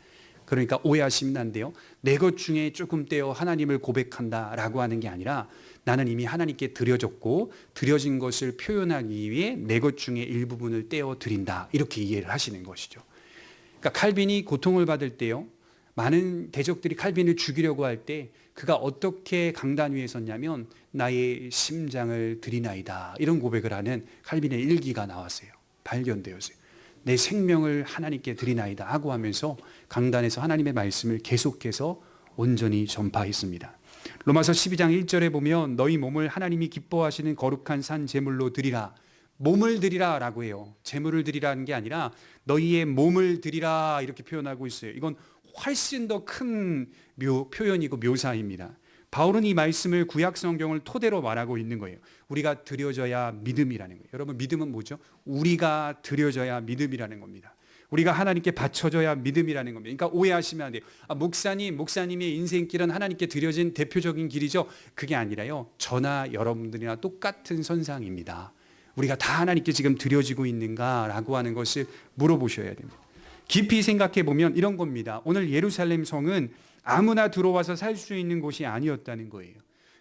A: 그러니까 오해하시면 안 돼요. 내 것 중에 조금 떼어 하나님을 고백한다라고 하는 게 아니라 나는 이미 하나님께 드려졌고 드려진 것을 표현하기 위해 내 것 중에 일부분을 떼어 드린다, 이렇게 이해를 하시는 것이죠. 그러니까 칼빈이 고통을 받을 때요, 많은 대적들이 칼빈을 죽이려고 할 때 그가 어떻게 강단 위에 섰냐면 나의 심장을 드리나이다, 이런 고백을 하는 칼빈의 일기가 나왔어요. 발견되었어요. 내 생명을 하나님께 드리나이다 하고 하면서 강단에서 하나님의 말씀을 계속해서 온전히 전파했습니다. 로마서 12장 1절에 보면 너희 몸을 하나님이 기뻐하시는 거룩한 산 제물로 드리라. 몸을 드리라 라고 해요. 제물을 드리라는 게 아니라 너희의 몸을 드리라, 이렇게 표현하고 있어요. 이건 훨씬 더 큰 표현이고 묘사입니다. 바울은 이 말씀을 구약 성경을 토대로 말하고 있는 거예요. 우리가 드려져야 믿음이라는 거예요. 여러분, 믿음은 뭐죠? 우리가 드려져야 믿음이라는 겁니다. 우리가 하나님께 바쳐져야 믿음이라는 겁니다. 그러니까 오해하시면 안 돼요. 목사님의 인생길은 하나님께 드려진 대표적인 길이죠. 그게 아니라요, 저나 여러분들이나 똑같은 선상입니다. 우리가 다 하나님께 지금 드려지고 있는가라고 하는 것을 물어보셔야 됩니다. 깊이 생각해 보면 이런 겁니다. 오늘 예루살렘 성은 아무나 들어와서 살 수 있는 곳이 아니었다는 거예요.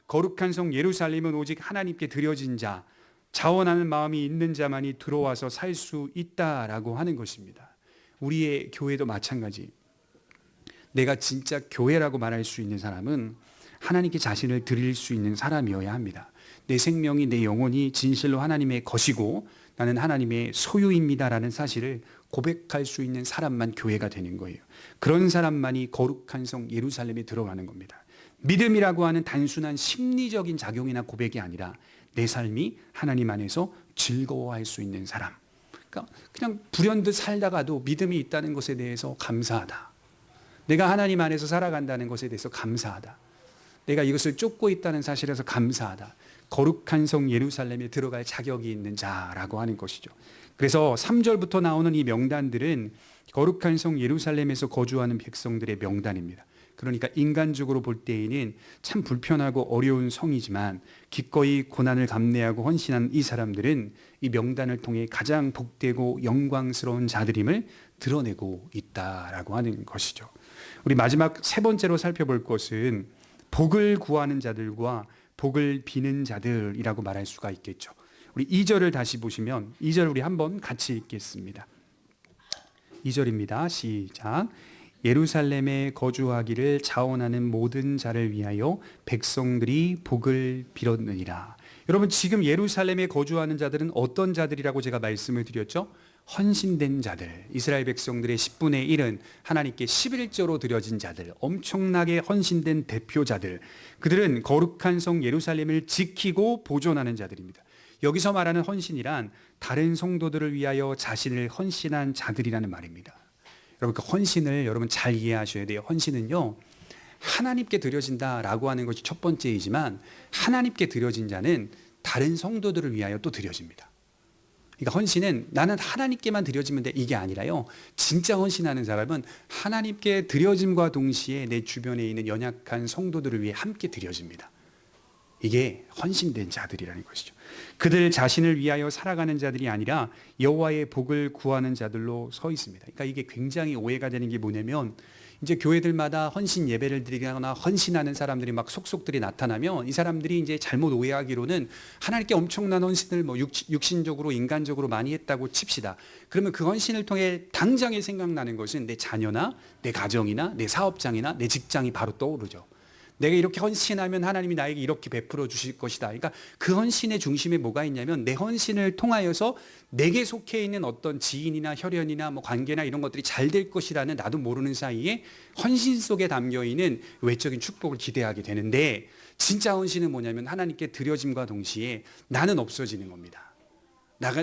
A: 거룩한 성 예루살렘은 오직 하나님께 드려진 자, 자원하는 마음이 있는 자만이 들어와서 살 수 있다라고 하는 것입니다. 우리의 교회도 마찬가지. 내가 진짜 교회라고 말할 수 있는 사람은 하나님께 자신을 드릴 수 있는 사람이어야 합니다. 내 생명이, 내 영혼이 진실로 하나님의 것이고 나는 하나님의 소유입니다라는 사실을 고백할 수 있는 사람만 교회가 되는 거예요. 그런 사람만이 거룩한 성 예루살렘에 들어가는 겁니다. 믿음이라고 하는 단순한 심리적인 작용이나 고백이 아니라 내 삶이 하나님 안에서 즐거워할 수 있는 사람. 그러니까 그냥 불현듯 살다가도 믿음이 있다는 것에 대해서 감사하다. 내가 하나님 안에서 살아간다는 것에 대해서 감사하다. 내가 이것을 쫓고 있다는 사실에서 감사하다. 거룩한 성 예루살렘에 들어갈 자격이 있는 자라고 하는 것이죠. 그래서 3절부터 나오는 이 명단들은 거룩한 성 예루살렘에서 거주하는 백성들의 명단입니다. 그러니까 인간적으로 볼 때에는 참 불편하고 어려운 성이지만 기꺼이 고난을 감내하고 헌신한 이 사람들은 이 명단을 통해 가장 복되고 영광스러운 자들임을 드러내고 있다라고 하는 것이죠. 우리 마지막 세 번째로 살펴볼 것은 복을 구하는 자들과 복을 비는 자들이라고 말할 수가 있겠죠. 우리 2절을 다시 보시면 2절 우리 한번 같이 읽겠습니다. 2절입니다. 시작. 예루살렘에 거주하기를 자원하는 모든 자를 위하여 백성들이 복을 빌었느니라. 여러분, 지금 예루살렘에 거주하는 자들은 어떤 자들이라고 제가 말씀을 드렸죠? 헌신된 자들, 이스라엘 백성들의 10분의 1은 하나님께 11조로 드려진 자들, 엄청나게 헌신된 대표자들, 그들은 거룩한 성 예루살렘을 지키고 보존하는 자들입니다. 여기서 말하는 헌신이란 다른 성도들을 위하여 자신을 헌신한 자들이라는 말입니다. 여러분, 그 헌신을 여러분 잘 이해하셔야 돼요. 헌신은요, 하나님께 드려진다라고 하는 것이 첫 번째이지만 하나님께 드려진 자는 다른 성도들을 위하여 또 드려집니다. 그러니까 헌신은 나는 하나님께만 드려지면 돼, 이게 아니라요, 진짜 헌신하는 사람은 하나님께 드려짐과 동시에 내 주변에 있는 연약한 성도들을 위해 함께 드려집니다. 이게 헌신된 자들이라는 것이죠. 그들 자신을 위하여 살아가는 자들이 아니라 여호와의 복을 구하는 자들로 서 있습니다. 그러니까 이게 굉장히 오해가 되는 게 뭐냐면, 이제 교회들마다 헌신 예배를 드리거나 헌신하는 사람들이 막 속속들이 나타나면 이 사람들이 이제 잘못 오해하기로는 하나님께 엄청난 헌신을 뭐 육신적으로 인간적으로 많이 했다고 칩시다. 그러면 그 헌신을 통해 당장에 생각나는 것은 내 자녀나 내 가정이나 내 사업장이나 내 직장이 바로 떠오르죠. 내가 이렇게 헌신하면 하나님이 나에게 이렇게 베풀어 주실 것이다. 그러니까 그 헌신의 중심에 뭐가 있냐면 내 헌신을 통하여서 내게 속해 있는 어떤 지인이나 혈연이나 뭐 관계나 이런 것들이 잘 될 것이라는, 나도 모르는 사이에 헌신 속에 담겨 있는 외적인 축복을 기대하게 되는데, 진짜 헌신은 뭐냐면 하나님께 드려짐과 동시에 나는 없어지는 겁니다.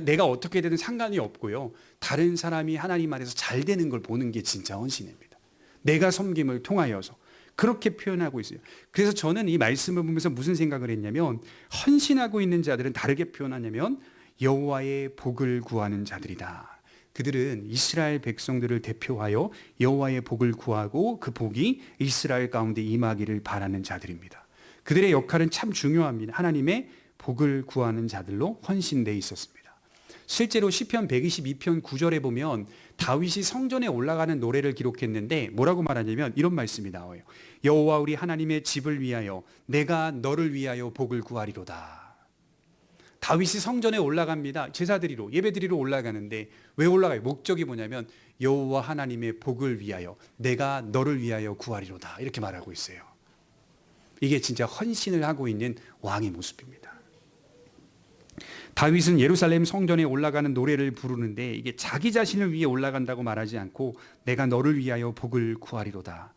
A: 내가 어떻게 되든 상관이 없고요, 다른 사람이 하나님 안에서 잘 되는 걸 보는 게 진짜 헌신입니다. 내가 섬김을 통하여서 그렇게 표현하고 있어요. 그래서 저는 이 말씀을 보면서 무슨 생각을 했냐면, 헌신하고 있는 자들은 다르게 표현하냐면 여호와의 복을 구하는 자들이다. 그들은 이스라엘 백성들을 대표하여 여호와의 복을 구하고 그 복이 이스라엘 가운데 임하기를 바라는 자들입니다. 그들의 역할은 참 중요합니다. 하나님의 복을 구하는 자들로 헌신되어 있었습니다. 실제로 시편 122편 9절에 보면 다윗이 성전에 올라가는 노래를 기록했는데 뭐라고 말하냐면 이런 말씀이 나와요. 여호와 우리 하나님의 집을 위하여 내가 너를 위하여 복을 구하리로다. 다윗이 성전에 올라갑니다. 제사드리러, 예배드리러 올라가는데 왜 올라가요? 목적이 뭐냐면 여호와 하나님의 복을 위하여 내가 너를 위하여 구하리로다, 이렇게 말하고 있어요. 이게 진짜 헌신을 하고 있는 왕의 모습입니다. 다윗은 예루살렘 성전에 올라가는 노래를 부르는데 이게 자기 자신을 위해 올라간다고 말하지 않고 내가 너를 위하여 복을 구하리로다.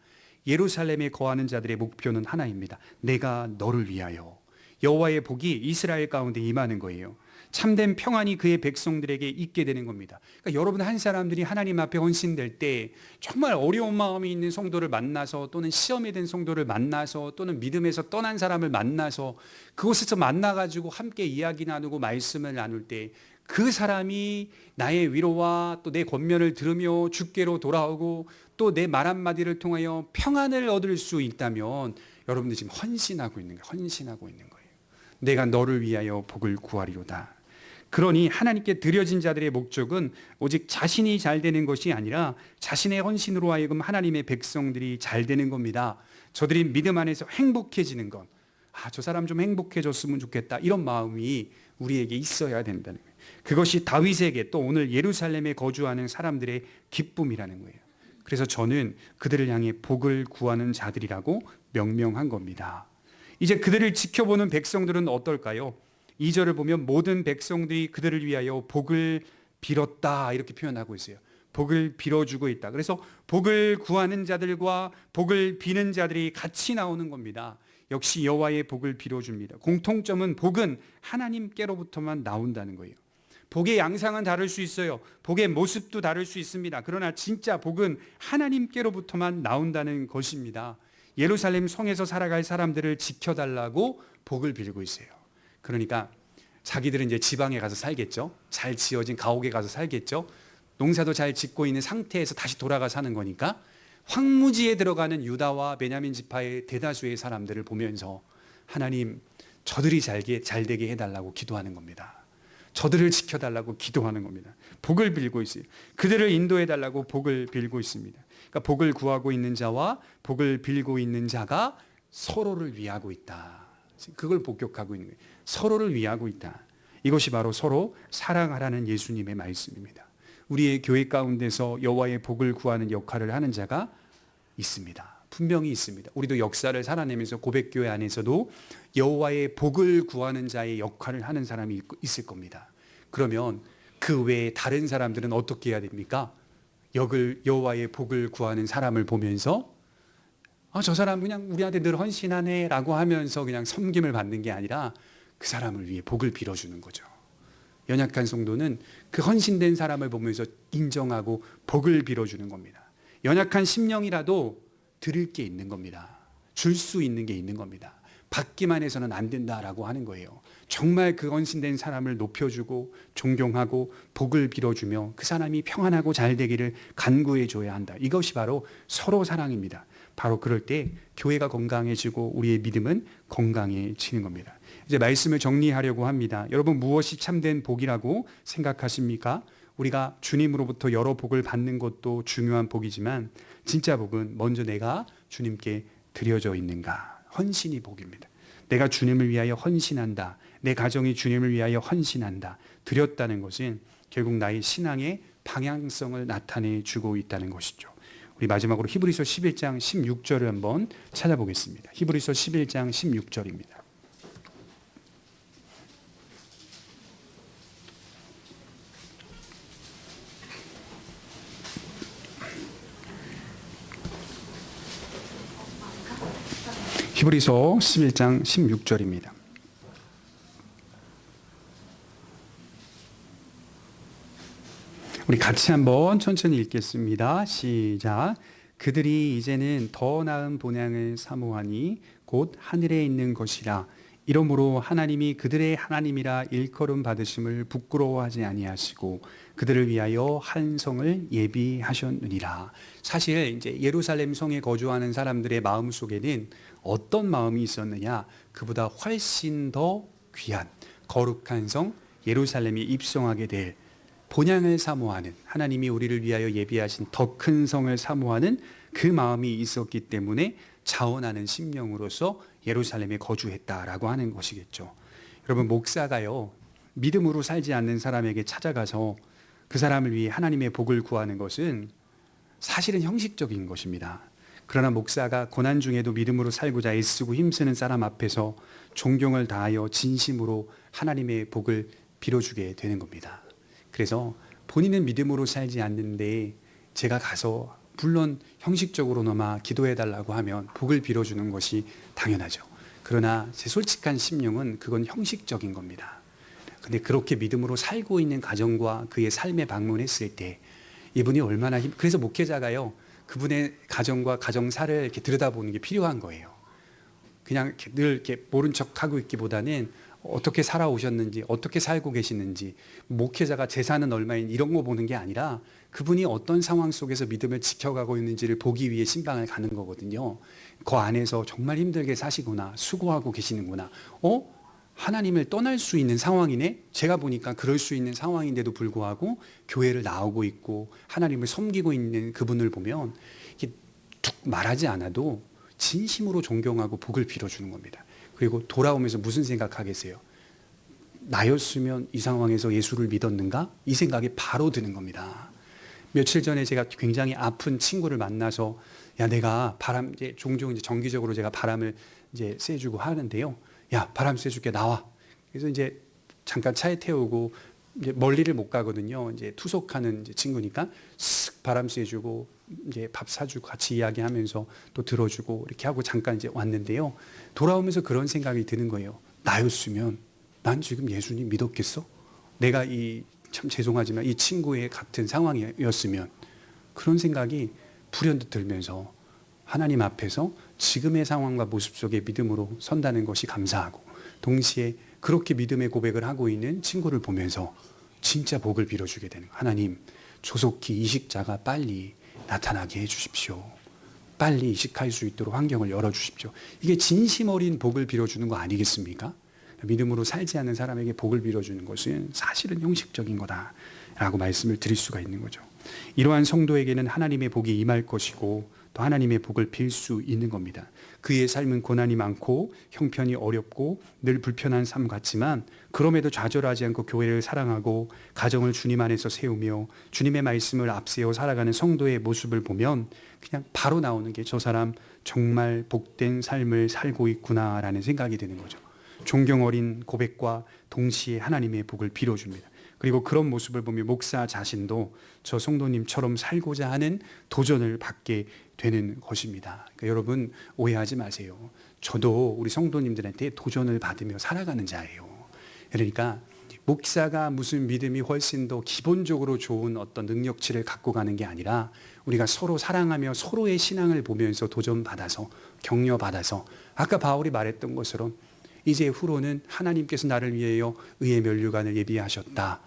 A: 예루살렘에 거하는 자들의 목표는 하나입니다. 내가 너를 위하여. 여호와의 복이 이스라엘 가운데 임하는 거예요. 참된 평안이 그의 백성들에게 있게 되는 겁니다. 그러니까 여러분 한 사람들이 하나님 앞에 헌신될 때 정말 어려운 마음이 있는 성도를 만나서, 또는 시험에 든 성도를 만나서, 또는 믿음에서 떠난 사람을 만나서 그곳에서 만나가지고 함께 이야기 나누고 말씀을 나눌 때 그 사람이 나의 위로와 또 내 권면을 들으며 주께로 돌아오고 또 내 말 한마디를 통하여 평안을 얻을 수 있다면 여러분들 지금 헌신하고 있는 거예요. 헌신하고 있는 거예요. 내가 너를 위하여 복을 구하리로다. 그러니 하나님께 드려진 자들의 목적은 오직 자신이 잘 되는 것이 아니라 자신의 헌신으로 하여금 하나님의 백성들이 잘 되는 겁니다. 저들이 믿음 안에서 행복해지는 것, 저 사람 좀 행복해졌으면 좋겠다, 이런 마음이 우리에게 있어야 된다는 거예요. 그것이 다윗에게 또 오늘 예루살렘에 거주하는 사람들의 기쁨이라는 거예요. 그래서 저는 그들을 향해 복을 구하는 자들이라고 명명한 겁니다. 이제 그들을 지켜보는 백성들은 어떨까요? 2절을 보면 모든 백성들이 그들을 위하여 복을 빌었다, 이렇게 표현하고 있어요. 복을 빌어주고 있다. 그래서 복을 구하는 자들과 복을 비는 자들이 같이 나오는 겁니다. 역시 여호와의 복을 빌어줍니다. 공통점은 복은 하나님께로부터만 나온다는 거예요. 복의 양상은 다를 수 있어요. 복의 모습도 다를 수 있습니다. 그러나 진짜 복은 하나님께로부터만 나온다는 것입니다. 예루살렘 성에서 살아갈 사람들을 지켜달라고 복을 빌고 있어요. 그러니까 자기들은 이제 지방에 가서 살겠죠. 잘 지어진 가옥에 가서 살겠죠. 농사도 잘 짓고 있는 상태에서 다시 돌아가 사는 거니까 황무지에 들어가는 유다와 베냐민 지파의 대다수의 사람들을 보면서 하나님, 저들이 잘 되게 해달라고 기도하는 겁니다. 저들을 지켜달라고 기도하는 겁니다. 복을 빌고 있어요. 그들을 인도해달라고 복을 빌고 있습니다. 그러니까 복을 구하고 있는 자와 복을 빌고 있는 자가 서로를 위하고 있다. 그걸 복격하고 있는 거예요. 서로를 위하고 있다. 이것이 바로 서로 사랑하라는 예수님의 말씀입니다. 우리의 교회 가운데서 여호와의 복을 구하는 역할을 하는 자가 있습니다. 분명히 있습니다. 우리도 역사를 살아내면서 고백교회 안에서도 여호와의 복을 구하는 자의 역할을 하는 사람이 있을 겁니다. 그러면 그 외에 다른 사람들은 어떻게 해야 됩니까? 여호와의 복을 구하는 사람을 보면서 저 사람 그냥 우리한테 늘 헌신하네 라고 하면서 그냥 섬김을 받는 게 아니라 그 사람을 위해 복을 빌어주는 거죠. 연약한 성도는 그 헌신된 사람을 보면서 인정하고 복을 빌어주는 겁니다. 연약한 심령이라도 드릴 게 있는 겁니다. 줄 수 있는 게 있는 겁니다. 받기만 해서는 안 된다라고 하는 거예요. 정말 그 헌신된 사람을 높여주고 존경하고 복을 빌어주며 그 사람이 평안하고 잘 되기를 간구해 줘야 한다. 이것이 바로 서로 사랑입니다. 바로 그럴 때 교회가 건강해지고 우리의 믿음은 건강해지는 겁니다. 이제 말씀을 정리하려고 합니다. 여러분, 무엇이 참된 복이라고 생각하십니까? 우리가 주님으로부터 여러 복을 받는 것도 중요한 복이지만 진짜 복은 먼저 내가 주님께 드려져 있는가, 헌신이 복입니다. 내가 주님을 위하여 헌신한다, 내 가정이 주님을 위하여 헌신한다, 드렸다는 것은 결국 나의 신앙의 방향성을 나타내 주고 있다는 것이죠. 우리 마지막으로 히브리서 11장 16절을 한번 찾아보겠습니다. 히브리서 11장 16절입니다. 히브리서 11장 16절입니다. 우리 같이 한번 천천히 읽겠습니다. 시작. 그들이 이제는 더 나은 본향을 사모하니 곧 하늘에 있는 것이라. 이러므로 하나님이 그들의 하나님이라 일컬음 받으심을 부끄러워하지 아니하시고 그들을 위하여 한 성을 예비하셨느니라. 사실 이제 예루살렘 성에 거주하는 사람들의 마음 속에는 어떤 마음이 있었느냐? 그보다 훨씬 더 귀한 거룩한 성 예루살렘이 입성하게 될 본향을 사모하는, 하나님이 우리를 위하여 예비하신 더 큰 성을 사모하는 그 마음이 있었기 때문에 자원하는 심령으로서 예루살렘에 거주했다라고 하는 것이겠죠. 여러분, 목사가요, 믿음으로 살지 않는 사람에게 찾아가서 그 사람을 위해 하나님의 복을 구하는 것은 사실은 형식적인 것입니다. 그러나 목사가 고난 중에도 믿음으로 살고자 애쓰고 힘쓰는 사람 앞에서 존경을 다하여 진심으로 하나님의 복을 빌어주게 되는 겁니다. 그래서 본인은 믿음으로 살지 않는데 제가 가서 물론 형식적으로나마 기도해달라고 하면 복을 빌어주는 것이 당연하죠. 그러나 제 솔직한 심령은 그건 형식적인 겁니다. 근데 그렇게 믿음으로 살고 있는 가정과 그의 삶에 방문했을 때 이분이 얼마나 그래서 목회자가요, 그분의 가정과 가정사를 이렇게 들여다보는 게 필요한 거예요. 그냥 늘 이렇게 모른 척하고 있기보다는 어떻게 살아오셨는지, 어떻게 살고 계시는지, 목회자가 재산은 얼마인 이런 거 보는 게 아니라 그분이 어떤 상황 속에서 믿음을 지켜가고 있는지를 보기 위해 신방을 가는 거거든요. 그 안에서 정말 힘들게 사시구나, 수고하고 계시는구나, 하나님을 떠날 수 있는 상황이네? 제가 보니까 그럴 수 있는 상황인데도 불구하고 교회를 나오고 있고 하나님을 섬기고 있는 그분을 보면 이렇게 툭 말하지 않아도 진심으로 존경하고 복을 빌어주는 겁니다.
B: 그리고 돌아오면서 무슨 생각하겠어요? 나였으면 이 상황에서 예수를 믿었는가? 이 생각이 바로 드는 겁니다. 며칠 전에 제가 굉장히 아픈 친구를 만나서 야, 내가 이제 종종 이제 정기적으로 제가 바람을 이제 쐬주고 하는데요. 야, 바람 쐬줄게, 나와. 그래서 이제 잠깐 차에 태우고 이제 멀리를 못 가거든요. 이제 투석하는 이제 친구니까 쓱 바람 쐬주고 이제 밥 사주고 같이 이야기하면서 또 들어주고 이렇게 하고 잠깐 이제 왔는데요. 돌아오면서 그런 생각이 드는 거예요. 나였으면 난 지금 예수님 믿었겠어? 내가 참 죄송하지만 이 친구의 같은 상황이었으면, 그런 생각이 불현듯 들면서 하나님 앞에서 지금의 상황과 모습 속에 믿음으로 선다는 것이 감사하고, 동시에 그렇게 믿음의 고백을 하고 있는 친구를 보면서 진짜 복을 빌어주게 되는 거예요. 하나님, 조속히 이식자가 빨리 나타나게 해주십시오. 빨리 이식할 수 있도록 환경을 열어주십시오. 이게 진심 어린 복을 빌어주는 거 아니겠습니까? 믿음으로 살지 않는 사람에게 복을 빌어주는 것은 사실은 형식적인 거다라고 말씀을 드릴 수가 있는 거죠. 이러한 성도에게는 하나님의 복이 임할 것이고 또 하나님의 복을 빌 수 있는 겁니다. 그의 삶은 고난이 많고 형편이 어렵고 늘 불편한 삶 같지만 그럼에도 좌절하지 않고 교회를 사랑하고 가정을 주님 안에서 세우며 주님의 말씀을 앞세워 살아가는 성도의 모습을 보면 그냥 바로 나오는 게 저 사람 정말 복된 삶을 살고 있구나라는 생각이 드는 거죠. 존경 어린 고백과 동시에 하나님의 복을 빌어줍니다. 그리고 그런 모습을 보며 목사 자신도 저 성도님처럼 살고자 하는 도전을 받게 되는 것입니다. 그러니까 여러분 오해하지 마세요. 저도 우리 성도님들한테 도전을 받으며 살아가는 자예요. 그러니까 목사가 무슨 믿음이 훨씬 더 기본적으로 좋은 어떤 능력치를 갖고 가는 게 아니라 우리가 서로 사랑하며 서로의 신앙을 보면서 도전받아서 격려받아서 아까 바울이 말했던 것처럼 이제 후로는 하나님께서 나를 위하여 의의 면류관을 예비하셨다.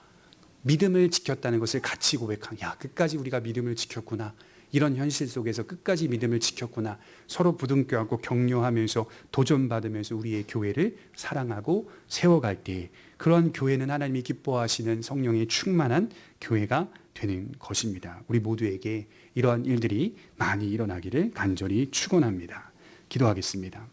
B: 믿음을 지켰다는 것을 같이 고백한, 야, 끝까지 우리가 믿음을 지켰구나. 이런 현실 속에서 끝까지 믿음을 지켰구나. 서로 부둥켜안고 격려하면서 도전받으면서 우리의 교회를 사랑하고 세워갈 때 그런 교회는 하나님이 기뻐하시는 성령의 충만한 교회가 되는 것입니다. 우리 모두에게 이러한 일들이 많이 일어나기를 간절히 축원합니다. 기도하겠습니다.